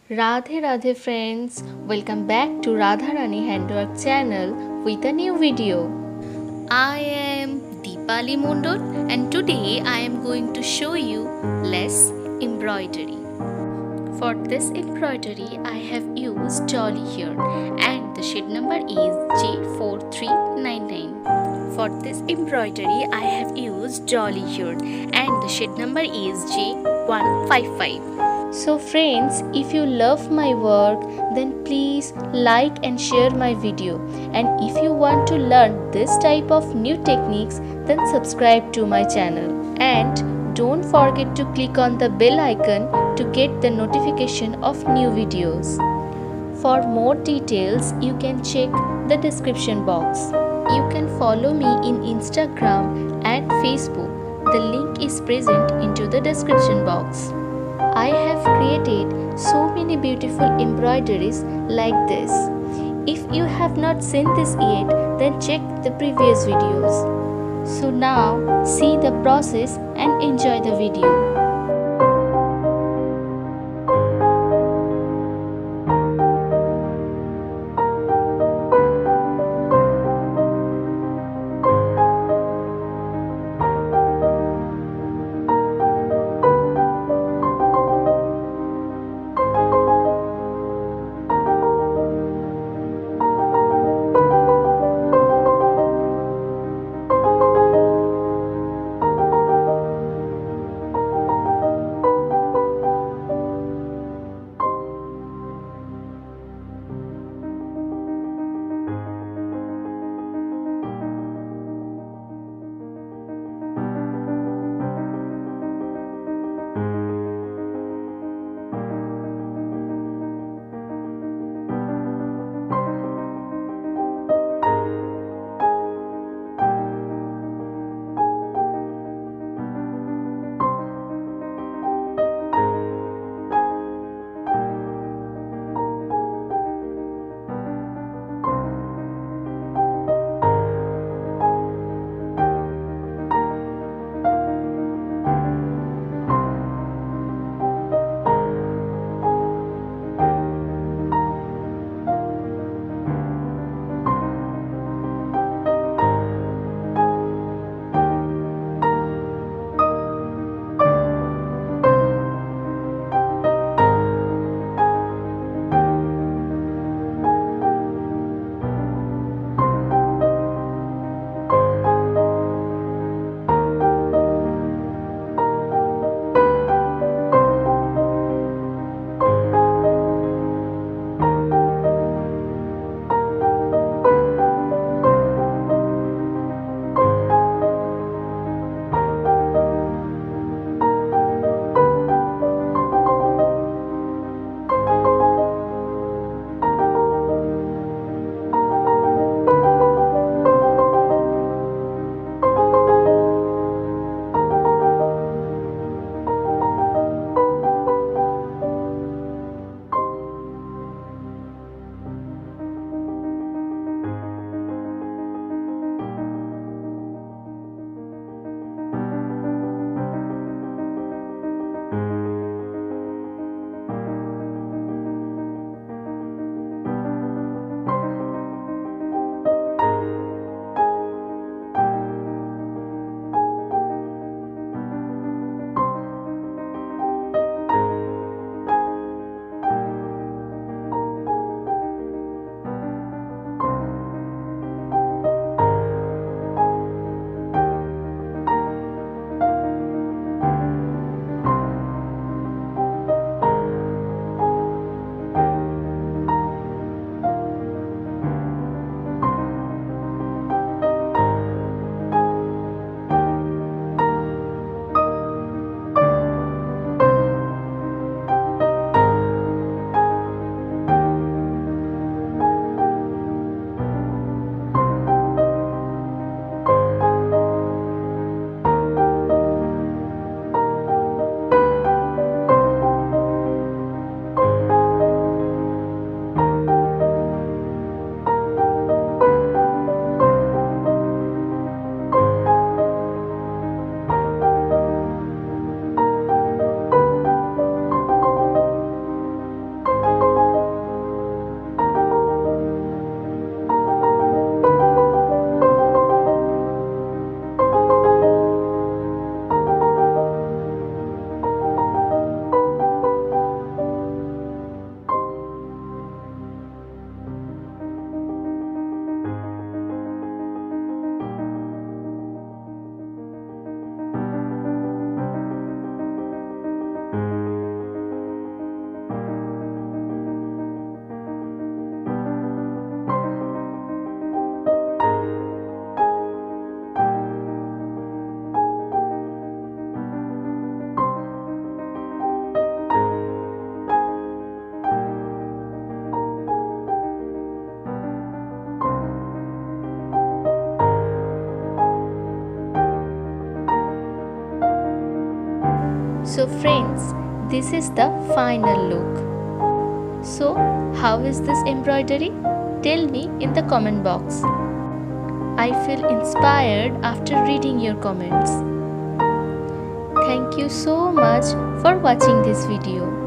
Radhe Radhe friends, welcome back to Radharani Handwork channel with a new video. I am Deepali Mondol and today I am going to show you lace embroidery. For this embroidery I have used dolly here and the shade number is J4399. For this embroidery I have used dolly here and the shade number is J155. So friends, if you love my work, then please like and share my video. And if you want to learn this type of new techniques, then subscribe to my channel. And don't forget to click on the bell icon to get the notification of new videos. For more details, you can check the description box. You can follow me in Instagram and Facebook. The link is present into the description box. I have created so many beautiful embroideries like this. If you have not seen this yet, then check the previous videos. So now see the process and enjoy the video. So friends, this is the final look. So how is this embroidery? Tell me in the comment box. I feel inspired after reading your comments. Thank you so much for watching this video.